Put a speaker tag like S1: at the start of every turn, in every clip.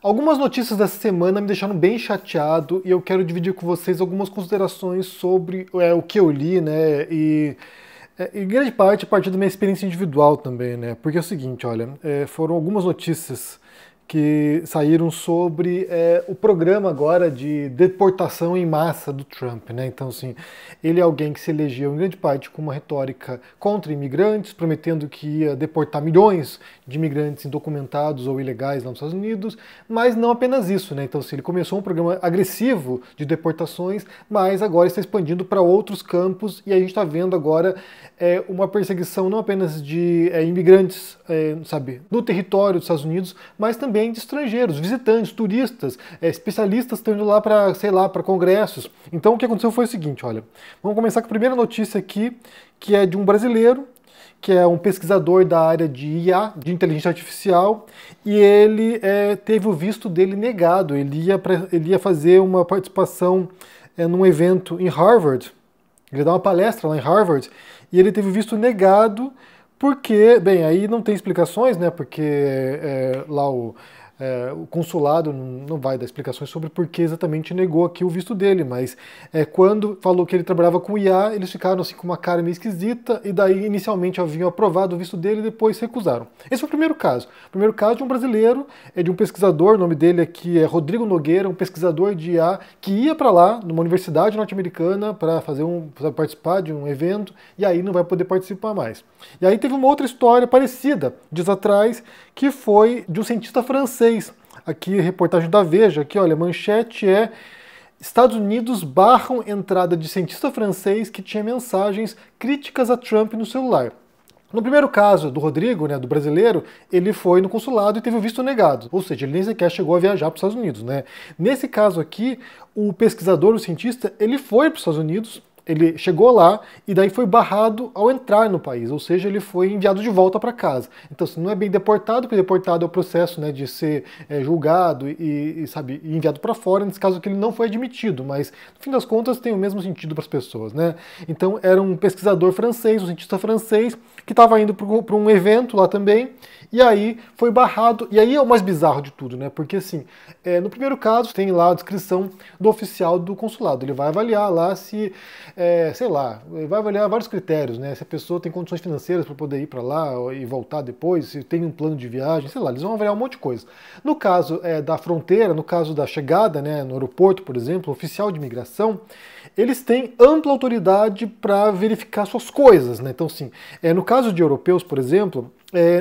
S1: Algumas notícias dessa semana me deixaram bem chateado e eu quero dividir com vocês algumas considerações sobre o que eu li, né? Em grande parte a partir da minha experiência individual também, né? Porque é o seguinte, olha, foram algumas notícias que saíram sobre o programa agora de deportação em massa do Trump, né? Então, assim, ele é alguém que se elegeu em grande parte com uma retórica contra imigrantes, prometendo que ia deportar milhões de imigrantes indocumentados ou ilegais lá nos Estados Unidos, mas não apenas isso, né? Então, assim, ele começou um programa agressivo de deportações, mas agora está expandindo para outros campos e a gente está vendo agora uma perseguição não apenas de imigrantes, sabe, no território dos Estados Unidos, mas também de estrangeiros, visitantes, turistas, especialistas estão indo lá para, sei lá, para congressos. Então o que aconteceu foi o seguinte, olha, vamos começar com a primeira notícia aqui, que é de um brasileiro, que é um pesquisador da área de IA, de inteligência artificial, e ele teve o visto dele negado. Ele ia fazer uma participação num evento em Harvard, ele ia dar uma palestra lá em Harvard, e ele teve o visto negado porque, bem, aí não tem explicações, né, porque lá o consulado não vai dar explicações sobre por que exatamente negou aqui o visto dele, mas quando falou que ele trabalhava com IA, eles ficaram assim com uma cara meio esquisita, e daí inicialmente haviam aprovado o visto dele e depois recusaram. Esse foi o primeiro caso. O primeiro caso de um brasileiro, de um pesquisador, o nome dele aqui é Rodrigo Nogueira, um pesquisador de IA que ia para lá, numa universidade norte-americana, para participar de um evento, e aí não vai poder participar mais. E aí teve uma outra história parecida, dias atrás, que foi de um cientista francês. Aqui, reportagem da Veja, aqui, olha, manchete Estados Unidos barram entrada de cientista francês que tinha mensagens críticas a Trump no celular. No primeiro caso do Rodrigo, né, do brasileiro, ele foi no consulado e teve o visto negado, ou seja, ele nem sequer chegou a viajar para os Estados Unidos, né? Nesse caso aqui, o pesquisador, o cientista, ele foi para os Estados Unidos, ele chegou lá e daí foi barrado ao entrar no país, ou seja, ele foi enviado de volta para casa. Então, assim, não é bem deportado, porque deportado é o processo, né, de ser julgado sabe, enviado para fora. Nesse caso aqui ele não foi admitido, mas no fim das contas tem o mesmo sentido para as pessoas, né? Então era um pesquisador francês, um cientista francês, que estava indo para um evento lá também, e aí foi barrado. E aí é o mais bizarro de tudo, né? Porque assim, no primeiro caso tem lá a descrição do oficial do consulado. Ele vai avaliar lá se, sei lá, vai avaliar vários critérios, né? Se a pessoa tem condições financeiras para poder ir para lá e voltar depois, se tem um plano de viagem, sei lá, eles vão avaliar um monte de coisa. No caso da fronteira, no caso da chegada, né, no aeroporto, por exemplo, o oficial de imigração, eles têm ampla autoridade para verificar suas coisas, né? Então, assim, no caso de europeus, por exemplo,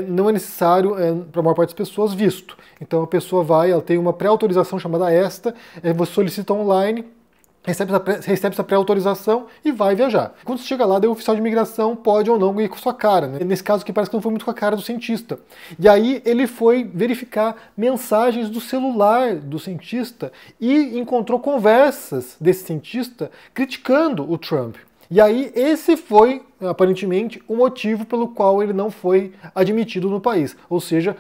S1: não é necessário, para a maior parte das pessoas, visto. Então a pessoa ela tem uma pré-autorização chamada ESTA, você solicita online, recebe essa pré-autorização e vai viajar. Quando você chega lá, daí o oficial de imigração pode ou não ir com sua cara, né? Nesse caso aqui parece que não foi muito com a cara do cientista. E aí ele foi verificar mensagens do celular do cientista e encontrou conversas desse cientista criticando o Trump. E aí esse foi, aparentemente, o motivo pelo qual ele não foi admitido no país. Ou seja,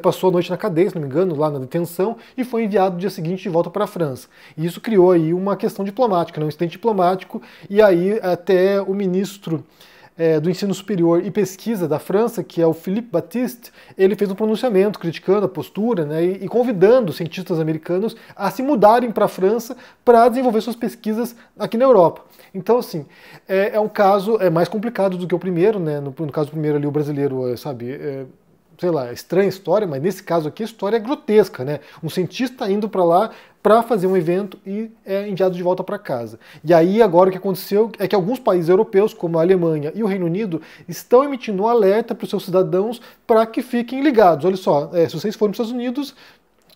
S1: passou a noite na cadeia, se não me engano, lá na detenção, e foi enviado no dia seguinte de volta para a França. E isso criou aí uma questão diplomática, né, um incidente diplomático, e aí até o ministro do Ensino Superior e Pesquisa da França, que é o Philippe Baptiste, ele fez um pronunciamento criticando a postura, né, e convidando cientistas americanos a se mudarem para a França para desenvolver suas pesquisas aqui na Europa. Então, assim, é um caso mais complicado do que o primeiro, né? No caso do primeiro ali, o brasileiro, sabe, sei lá, estranha história, mas nesse caso aqui a história é grotesca, né? Um cientista indo para lá para fazer um evento e é enviado de volta para casa. E aí agora o que aconteceu é que alguns países europeus, como a Alemanha e o Reino Unido, estão emitindo um alerta para os seus cidadãos para que fiquem ligados. Olha só, se vocês forem para os Estados Unidos,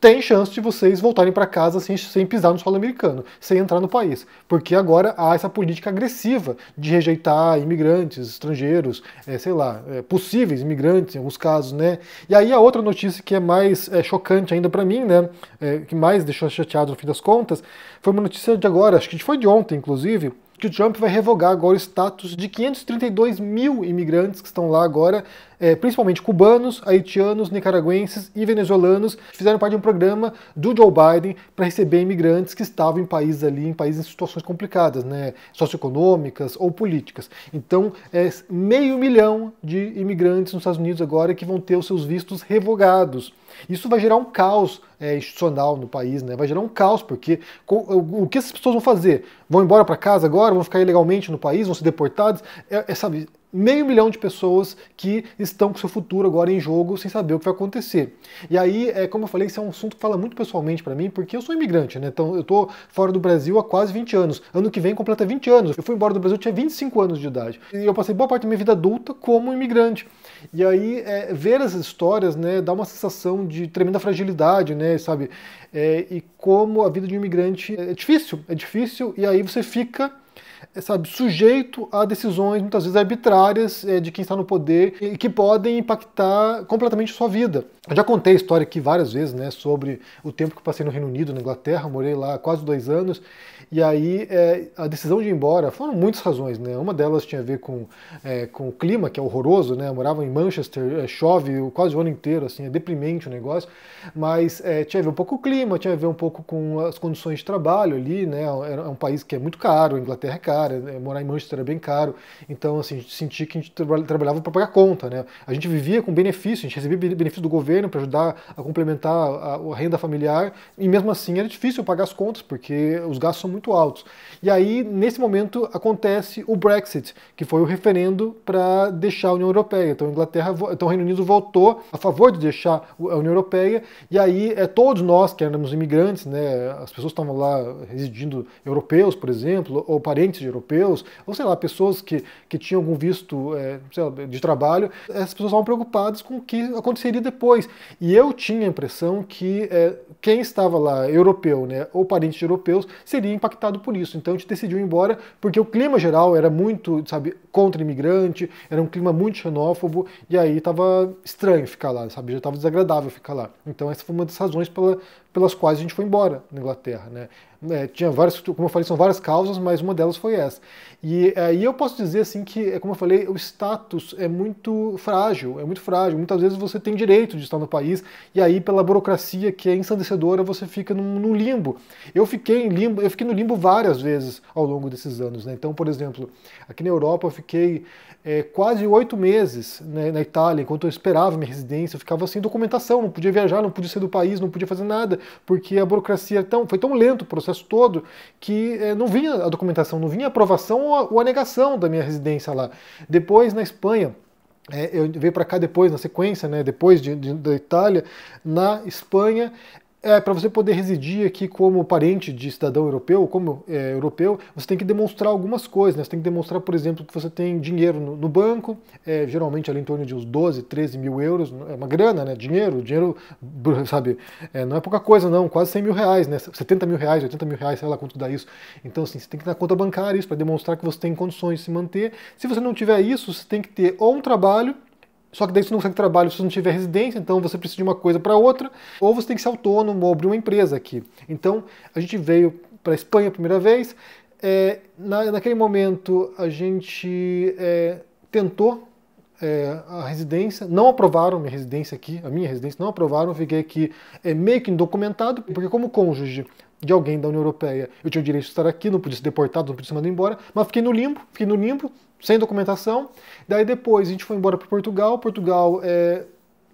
S1: tem chance de vocês voltarem para casa sem pisar no solo americano, sem entrar no país. Porque agora há essa política agressiva de rejeitar imigrantes, estrangeiros, sei lá, possíveis imigrantes em alguns casos, né? E aí a outra notícia que é mais chocante ainda para mim, né, que mais deixou chateado no fim das contas, foi uma notícia de agora, acho que foi de ontem, inclusive, que o Trump vai revogar agora o status de 532 mil imigrantes que estão lá agora principalmente cubanos, haitianos, nicaragüenses e venezuelanos, fizeram parte de um programa do Joe Biden para receber imigrantes que estavam em países ali, em países em situações complicadas, né, socioeconômicas ou políticas. Então, 500 mil de imigrantes nos Estados Unidos agora que vão ter os seus vistos revogados. Isso vai gerar um caos institucional no país, né? Vai gerar um caos, porque o que essas pessoas vão fazer? Vão embora para casa agora? Vão ficar ilegalmente no país? Vão ser deportados? Sabe, 500 mil de pessoas que estão com seu futuro agora em jogo sem saber o que vai acontecer. E aí, como eu falei, esse é um assunto que fala muito pessoalmente para mim, porque eu sou imigrante, né? Então eu tô fora do Brasil há quase 20 anos. Ano que vem completa 20 anos. Eu fui embora do Brasil, eu tinha 25 anos de idade. E eu passei boa parte da minha vida adulta como imigrante. E aí, ver essas histórias, né, dá uma sensação de tremenda fragilidade, né, sabe? E como a vida de um imigrante é difícil, e aí você fica, sabe, sujeito a decisões muitas vezes arbitrárias de quem está no poder e que podem impactar completamente a sua vida. Eu já contei a história aqui várias vezes, né, sobre o tempo que eu passei no Reino Unido, na Inglaterra, morei lá há quase 2 anos, e aí a decisão de ir embora foram muitas razões, né? Uma delas tinha a ver com o clima, que é horroroso, né? Eu morava em Manchester, chove quase o ano inteiro, assim, é deprimente o negócio, mas tinha a ver um pouco com o clima, tinha a ver um pouco com as condições de trabalho ali, né? É um país que é muito caro, a Inglaterra é cara, morar em Manchester é bem caro, então assim, senti que a gente trabalhava para pagar conta, né? A gente vivia com benefício, a gente recebia benefício do governo para ajudar a complementar a renda familiar, e mesmo assim era difícil pagar as contas, porque os gastos são muito altos. E aí, nesse momento, acontece o Brexit, que foi o referendo para deixar a União Europeia. Então, o Reino Unido votou a favor de deixar a União Europeia, e aí todos nós que éramos imigrantes, né, as pessoas que estavam lá residindo, europeus, por exemplo, ou parentes de europeus, ou sei lá, pessoas que tinham algum visto sei lá, de trabalho, essas pessoas estavam preocupadas com o que aconteceria depois. E eu tinha a impressão que quem estava lá, europeu, né, ou parente de europeus, seria impactado por isso. Então a gente decidiu ir embora, porque o clima geral era muito, sabe, contra imigrante, era um clima muito xenófobo, e aí estava estranho ficar lá, sabe, já estava desagradável ficar lá. Então essa foi uma das razões pelas quais a gente foi embora na Inglaterra, né. Tinha várias, como eu falei, são várias causas, mas uma delas foi essa. E aí eu posso dizer assim que, como eu falei, o status é muito frágil, Muitas vezes você tem direito de estar no país, e aí pela burocracia que é ensandecedora, você fica no limbo. Eu fiquei no limbo várias vezes ao longo desses anos, né? Então, por exemplo, aqui na Europa eu fiquei quase 8 meses, né, na Itália, enquanto eu esperava minha residência, eu ficava sem documentação, não podia viajar, não podia sair do país, não podia fazer nada, porque a burocracia foi tão lento o processo todo que não vinha a documentação, não vinha a aprovação ou a negação da minha residência lá. Depois, na Espanha, eu veio para cá depois, na sequência, né, depois da Itália, na Espanha, para você poder residir aqui como parente de cidadão europeu, europeu, você tem que demonstrar algumas coisas, né? Você tem que demonstrar, por exemplo, que você tem dinheiro no banco, geralmente ali em torno de uns 12, 13 mil euros, é uma grana, né? Dinheiro, sabe, não é pouca coisa não, quase 100 mil reais, né? 70 mil reais, 80 mil reais, sei lá quanto dá isso. Então, assim, você tem que ter na conta bancária isso, para demonstrar que você tem condições de se manter. Se você não tiver isso, você tem que ter ou um trabalho, só que daí você não consegue trabalho se você não tiver residência, então você precisa de uma coisa para outra, ou você tem que ser autônomo ou abrir uma empresa aqui. Então a gente veio para a Espanha a primeira vez, naquele momento a gente tentou a residência, não aprovaram a minha residência aqui, não aprovaram, eu fiquei aqui meio que indocumentado, porque como cônjuge de alguém da União Europeia, eu tinha o direito de estar aqui, não podia ser deportado, não podia ser mandado embora, mas fiquei no limbo, sem documentação. Daí depois a gente foi embora para Portugal,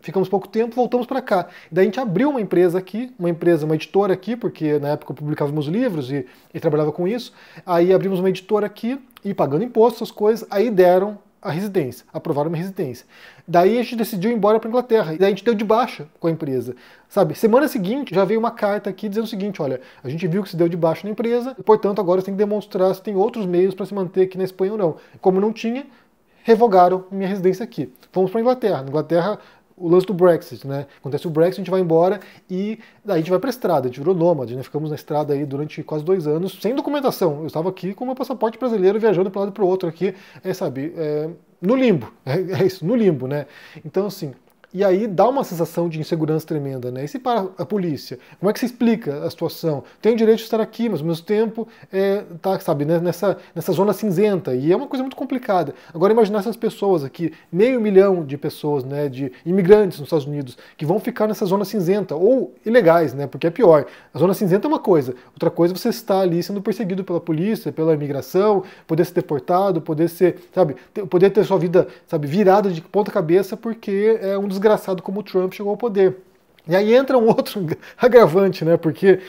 S1: ficamos pouco tempo, voltamos para cá. Daí a gente abriu uma empresa aqui, uma editora aqui, porque na época eu publicava meus livros e trabalhava com isso. Aí abrimos uma editora aqui e pagando impostos, essas coisas, aí deram a residência, aprovaram a minha residência. Daí a gente decidiu ir embora para Inglaterra, e daí a gente deu de baixa com a empresa. Sabe, semana seguinte já veio uma carta aqui dizendo o seguinte, olha, a gente viu que se deu de baixa na empresa, e, portanto agora você tem que demonstrar se tem outros meios para se manter aqui na Espanha ou não. Como não tinha, revogaram minha residência aqui. Fomos para a Inglaterra. Na Inglaterra, o lance do Brexit, né? Acontece o Brexit, a gente vai embora e daí a gente vai para a estrada, a gente virou nômade, né? Ficamos na estrada aí durante quase 2 anos, sem documentação. Eu estava aqui com o meu passaporte brasileiro, viajando para um lado e para o outro aqui, sabe, no limbo. É isso, no limbo, né? Então, assim, E aí dá uma sensação de insegurança tremenda, né? E se para a polícia? Como é que se explica a situação? Tem o direito de estar aqui, mas ao mesmo tempo tá, sabe, né, nessa zona cinzenta. E é uma coisa muito complicada. Agora imaginar essas pessoas aqui, 500 mil de pessoas, né, de imigrantes nos Estados Unidos, que vão ficar nessa zona cinzenta, ou ilegais, né? Porque é pior. A zona cinzenta é uma coisa, outra coisa é você estar ali sendo perseguido pela polícia, pela imigração, poder ser deportado, poder ser, sabe, poder ter sua vida, sabe, virada de ponta cabeça porque é um desgraçado como o Trump chegou ao poder. E aí entra um outro agravante, né? Porque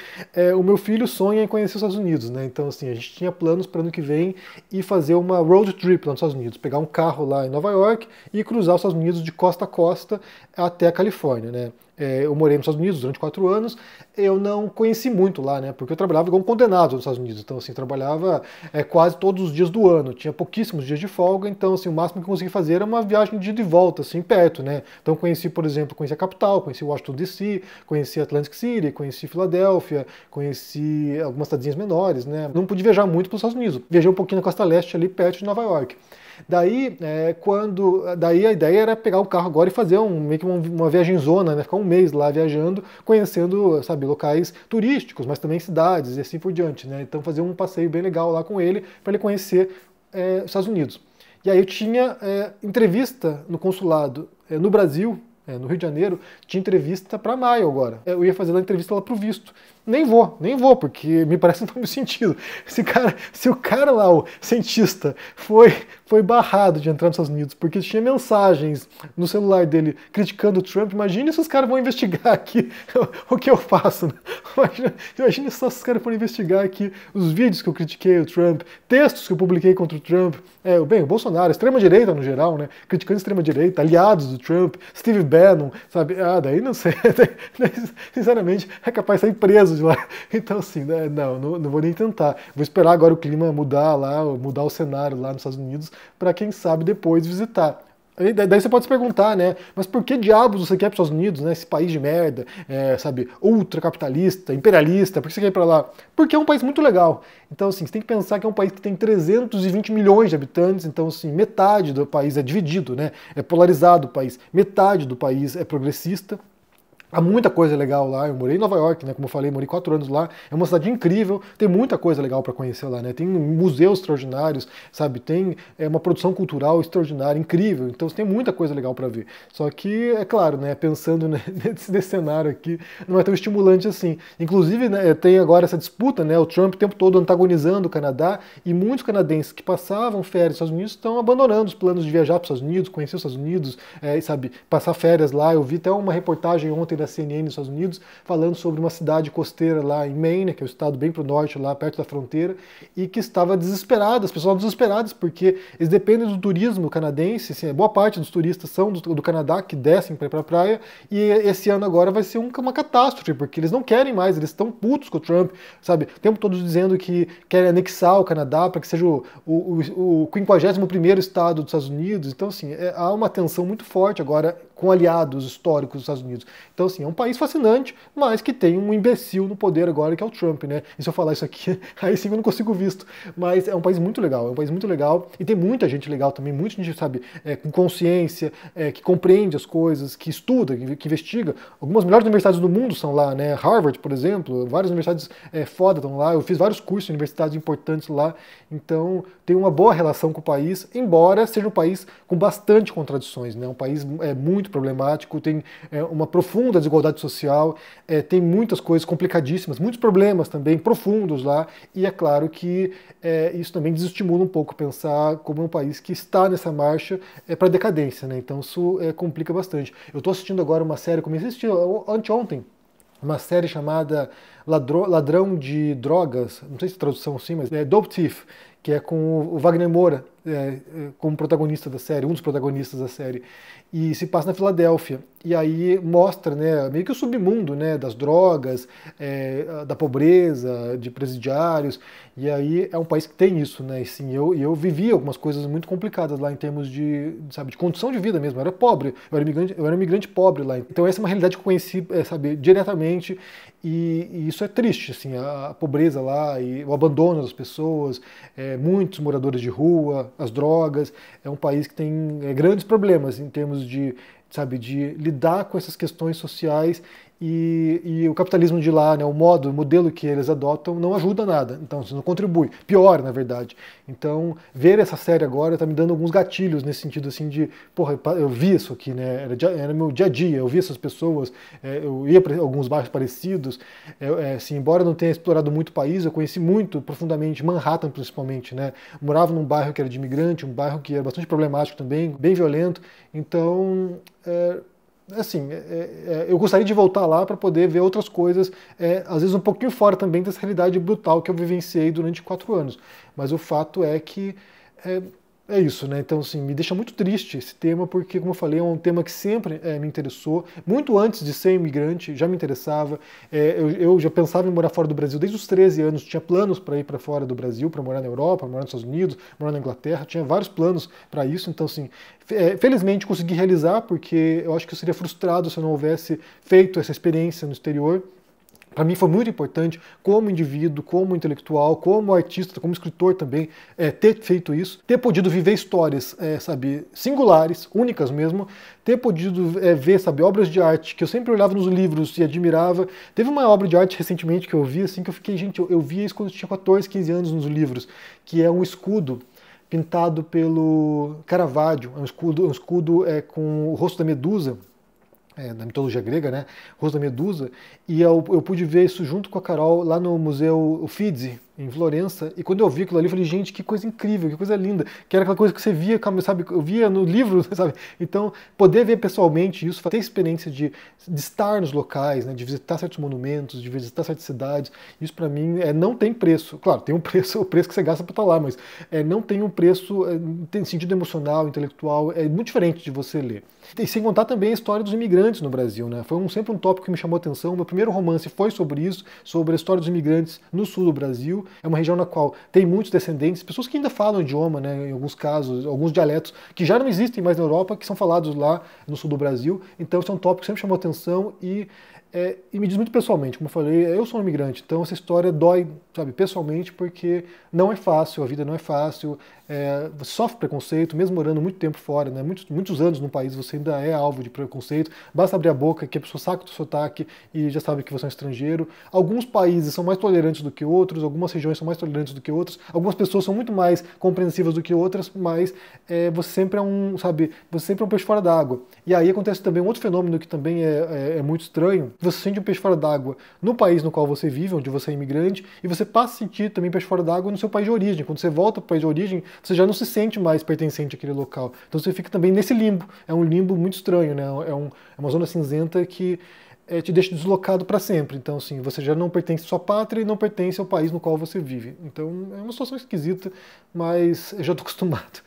S1: o meu filho sonha em conhecer os Estados Unidos, né? Então, assim, a gente tinha planos para ano que vem ir fazer uma road trip lá nos Estados Unidos, pegar um carro lá em Nova York e cruzar os Estados Unidos de costa a costa até a Califórnia, né? Eu morei nos Estados Unidos durante 4 anos, eu não conheci muito lá, né? Porque eu trabalhava igual um condenado nos Estados Unidos. Então, assim, trabalhava quase todos os dias do ano, tinha pouquíssimos dias de folga, então, assim, o máximo que eu consegui fazer era uma viagem de ida e volta, assim, perto, né? Então, conheci, por exemplo, conheci a capital, conheci Washington DC, conheci Atlantic City, conheci Filadélfia, conheci algumas cidadezinhas menores, né? Não pude viajar muito para os Estados Unidos. Viajei um pouquinho na costa leste, ali perto de Nova York. Daí, daí a ideia era pegar o carro agora e fazer meio que uma viagem zona, né? Ficar um mês lá viajando, conhecendo, sabe, locais turísticos, mas também cidades e assim por diante, né? Então fazer um passeio bem legal lá com ele, para ele conhecer os Estados Unidos. E aí eu tinha entrevista no consulado no Brasil, no Rio de Janeiro, tinha entrevista para maio agora. Eu ia fazer a entrevista lá pro visto. Nem vou, porque me parece que não faz muito sentido. Se o cara lá, o cientista, foi barrado de entrar nos Estados Unidos porque tinha mensagens no celular dele criticando o Trump, imagine se os caras vão investigar aqui o que eu faço. Né? Imagine só se os caras forem investigar aqui os vídeos que eu critiquei o Trump, textos que eu publiquei contra o Trump. O Bolsonaro, extrema-direita no geral, né? Criticando a extrema-direita, aliados do Trump, Steve Bannon, sabe? Daí não sei. Sinceramente, é capaz de sair preso de lá. Então, assim, né? Não vou nem tentar. Vou esperar agora o clima mudar lá, mudar o cenário lá nos Estados Unidos, para quem sabe depois visitar. Daí você pode se perguntar, né? Mas por que diabos você quer ir para os Estados Unidos, né? Esse país de merda, sabe, ultracapitalista, imperialista, por que você quer ir para lá? Porque é um país muito legal. Então, assim, você tem que pensar que é um país que tem 320 milhões de habitantes, então, assim, metade do país é dividido, né? É polarizado o país, metade do país é progressista. Há muita coisa legal lá, eu morei em Nova York, né, como eu falei, morei 4 anos lá, é uma cidade incrível, tem muita coisa legal para conhecer lá, né, tem museus extraordinários, sabe, tem uma produção cultural extraordinária, incrível, então tem muita coisa legal para ver. Só que, é claro, né, pensando nesse cenário aqui, não é tão estimulante assim. Inclusive, né, tem agora essa disputa, né, o Trump o tempo todo antagonizando o Canadá, e muitos canadenses que passavam férias nos Estados Unidos estão abandonando os planos de viajar para os Estados Unidos, conhecer os Estados Unidos, sabe, passar férias lá. Eu vi até uma reportagem ontem da CNN nos Estados Unidos, falando sobre uma cidade costeira lá em Maine, que é um estado bem para o norte, lá perto da fronteira, e que estava desesperada, as pessoas desesperadas, porque eles dependem do turismo canadense, assim, boa parte dos turistas são do Canadá, que descem para ir para a praia, e esse ano agora vai ser uma catástrofe, porque eles não querem mais, eles estão putos com o Trump, sabe, o tempo todo dizendo que querem anexar o Canadá para que seja o 51º estado dos Estados Unidos. Então, assim, há uma tensão muito forte agora com aliados históricos dos Estados Unidos. Então, assim, é um país fascinante, mas que tem um imbecil no poder agora, que é o Trump, né? E se eu falar isso aqui, aí sim eu não consigo visto. Mas é um país muito legal, e tem muita gente legal também, muita gente, sabe, com consciência, que compreende as coisas, que estuda, que investiga. Algumas melhores universidades do mundo são lá, né? Harvard, por exemplo, várias universidades foda estão lá. Eu fiz vários cursos em universidades importantes lá, então tem uma boa relação com o país, embora seja um país com bastante contradições, né? Um país muito problemático, tem uma profunda desigualdade social, tem muitas coisas complicadíssimas, muitos problemas também profundos lá, e é claro que isso também desestimula um pouco pensar como é um país que está nessa marcha para a decadência, né? Então isso complica bastante. Eu estou assistindo agora uma série, comecei a assistir anteontem, uma série chamada Ladrão de Drogas, não sei se é tradução assim, mas é Dope Thief, que é com o Wagner Moura como protagonista da série, um dos protagonistas da série, e se passa na Filadélfia. E aí mostra, né, meio que o submundo, né, das drogas, da pobreza, de presidiários. E aí é um país que tem isso, né? E sim, eu vivi algumas coisas muito complicadas lá em termos sabe, de condição de vida mesmo. Eu era pobre, eu era imigrante pobre lá. Então essa é uma realidade que eu conheci, sabe, diretamente. E isso é triste, assim, a pobreza lá e o abandono das pessoas, muitos moradores de rua, as drogas. É um país que tem grandes problemas em termos de sabe, de lidar com essas questões sociais e o capitalismo de lá, né, o modelo que eles adotam não ajuda nada, então isso não contribui, piora na verdade. Então ver essa série agora tá me dando alguns gatilhos nesse sentido assim de, porra, eu vi isso aqui, né, era meu dia a dia, eu vi essas pessoas, eu ia para alguns bairros parecidos, assim, embora eu não tenha explorado muito o país, eu conheci muito profundamente Manhattan principalmente, né, morava num bairro que era de imigrante, um bairro que era bastante problemático também, bem violento, então assim, eu gostaria de voltar lá para poder ver outras coisas, às vezes um pouquinho fora também dessa realidade brutal que eu vivenciei durante 4 anos. Mas o fato é que é isso, né? Então, assim, me deixa muito triste esse tema, porque, como eu falei, é um tema que sempre me interessou. Muito antes de ser imigrante, já me interessava. Eu já pensava em morar fora do Brasil desde os 13 anos. Tinha planos para ir para fora do Brasil, para morar na Europa, morar nos Estados Unidos, morar na Inglaterra. Tinha vários planos para isso. Então, assim, felizmente consegui realizar, porque eu acho que eu seria frustrado se eu não houvesse feito essa experiência no exterior. Para mim foi muito importante, como indivíduo, como intelectual, como artista, como escritor também, ter feito isso, ter podido viver histórias, sabe, singulares, únicas mesmo, ter podido ver, sabe, obras de arte que eu sempre olhava nos livros e admirava. Teve uma obra de arte recentemente que eu vi, assim, que eu fiquei, gente, eu via isso quando eu tinha 14, 15 anos nos livros, que é um escudo pintado pelo Caravaggio, é um escudo com o rosto da Medusa, da mitologia grega, né? Rosto da Medusa, e eu pude ver isso junto com a Carol lá no Museu Uffizi, em Florença, e quando eu vi aquilo ali, eu falei, gente, que coisa incrível, que coisa linda, que era aquela coisa que você via, sabe, eu via no livro, sabe? Então, poder ver pessoalmente isso, ter experiência de estar nos locais, né, de visitar certos monumentos, de visitar certas cidades, isso para mim não tem preço. Claro, tem um preço, o preço que você gasta para estar lá, mas não tem um preço, tem sentido emocional, intelectual, é muito diferente de você ler. E sem contar também a história dos imigrantes no Brasil, né? Foi sempre um tópico que me chamou a atenção. Meu primeiro romance foi sobre isso, sobre a história dos imigrantes no sul do Brasil. É uma região na qual tem muitos descendentes, pessoas que ainda falam o idioma, né? Em alguns casos, alguns dialetos que já não existem mais na Europa, que são falados lá no sul do Brasil. Então, esse é um tópico que sempre chamou a atenção e me diz muito pessoalmente, como eu falei, eu sou um imigrante, então essa história dói, sabe, pessoalmente, porque não é fácil, a vida não é fácil, você sofre preconceito, mesmo morando muito tempo fora, né, muitos anos no país, você ainda é alvo de preconceito, basta abrir a boca que a pessoa saca do sotaque e já sabe que você é um estrangeiro. Alguns países são mais tolerantes do que outros, algumas regiões são mais tolerantes do que outras, algumas pessoas são muito mais compreensivas do que outras, mas você sempre você sempre é um peixe fora d'água. E aí acontece também um outro fenômeno que também é muito estranho. Você sente um peixe fora d'água no país no qual você vive, onde você é imigrante, e você passa a sentir também peixe fora d'água no seu país de origem. Quando você volta para o país de origem, você já não se sente mais pertencente àquele local. Então você fica também nesse limbo. É um limbo muito estranho, né? É uma zona cinzenta que te deixa deslocado para sempre. Então, assim, você já não pertence à sua pátria e não pertence ao país no qual você vive. Então, é uma situação esquisita, mas eu já estou acostumado.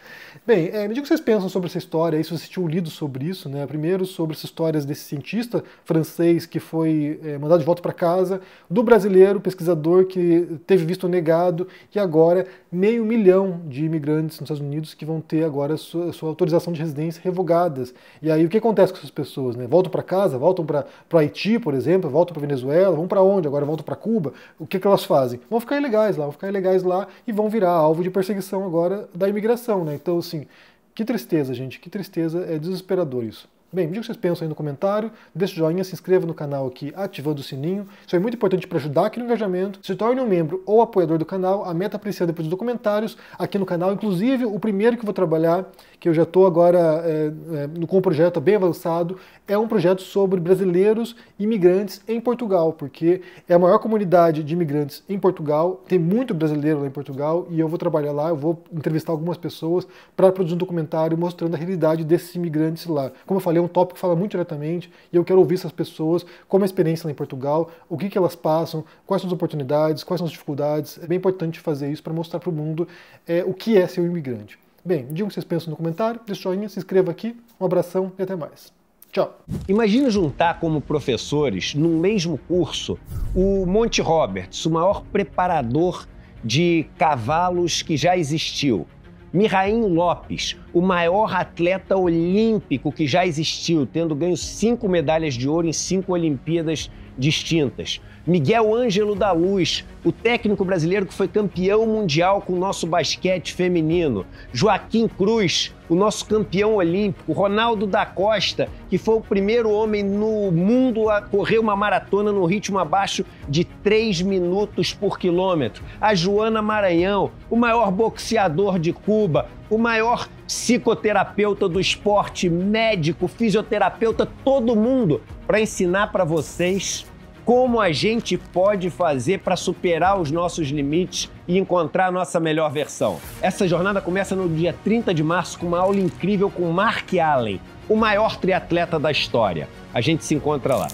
S1: Bem, me diga o que vocês pensam sobre essa história, aí, se vocês tinham lido sobre isso, né? Primeiro, sobre essas histórias desse cientista francês que foi mandado de volta para casa, do brasileiro pesquisador que teve visto negado, e agora 500 mil de imigrantes nos Estados Unidos que vão ter agora sua autorização de residência revogadas. E aí, o que acontece com essas pessoas, né? Voltam para casa, voltam para o Haiti, por exemplo, voltam para Venezuela, vão para onde? Agora voltam para Cuba. O que elas fazem? Vão ficar ilegais lá e vão virar alvo de perseguição agora da imigração, né? Então, assim, que tristeza, gente, que tristeza, é desesperador isso. Bem, me diga o que vocês pensam aí no comentário, deixa o joinha, se inscreva no canal aqui ativando o sininho, isso é muito importante para ajudar aqui no engajamento, se torne um membro ou apoiador do canal, a meta precisa depois dos documentários aqui no canal, inclusive o primeiro que eu vou trabalhar, que eu já estou agora com um projeto bem avançado, é um projeto sobre brasileiros imigrantes em Portugal, porque é a maior comunidade de imigrantes em Portugal, tem muito brasileiro lá em Portugal, e eu vou trabalhar lá, eu vou entrevistar algumas pessoas para produzir um documentário mostrando a realidade desses imigrantes lá. Como eu falei, é um tópico que fala muito diretamente e eu quero ouvir essas pessoas, como a experiência lá em Portugal, o que elas passam, quais são as oportunidades, quais são as dificuldades. É bem importante fazer isso para mostrar para o mundo o que é ser um imigrante. Bem, digam o que vocês pensam no comentário, deixa o joinha, se inscreva aqui, um abração e até mais. Tchau.
S2: Imagina juntar como professores, num mesmo curso, o Monty Roberts, o maior preparador de cavalos que já existiu. Mirrainho Lopes, o maior atleta olímpico que já existiu, tendo ganho 5 medalhas de ouro em 5 Olimpíadas distintas. Miguel Ângelo da Luz, o técnico brasileiro que foi campeão mundial com o nosso basquete feminino. Joaquim Cruz, o nosso campeão olímpico. Ronaldo da Costa, que foi o primeiro homem no mundo a correr uma maratona no ritmo abaixo de 3 minutos por quilômetro. A Joana Maranhão, o maior boxeador de Cuba, o maior psicoterapeuta do esporte, médico, fisioterapeuta, todo mundo, para ensinar para vocês como a gente pode fazer para superar os nossos limites e encontrar a nossa melhor versão. Essa jornada começa no dia 30 de março com uma aula incrível com Mark Allen, o maior triatleta da história. A gente se encontra lá.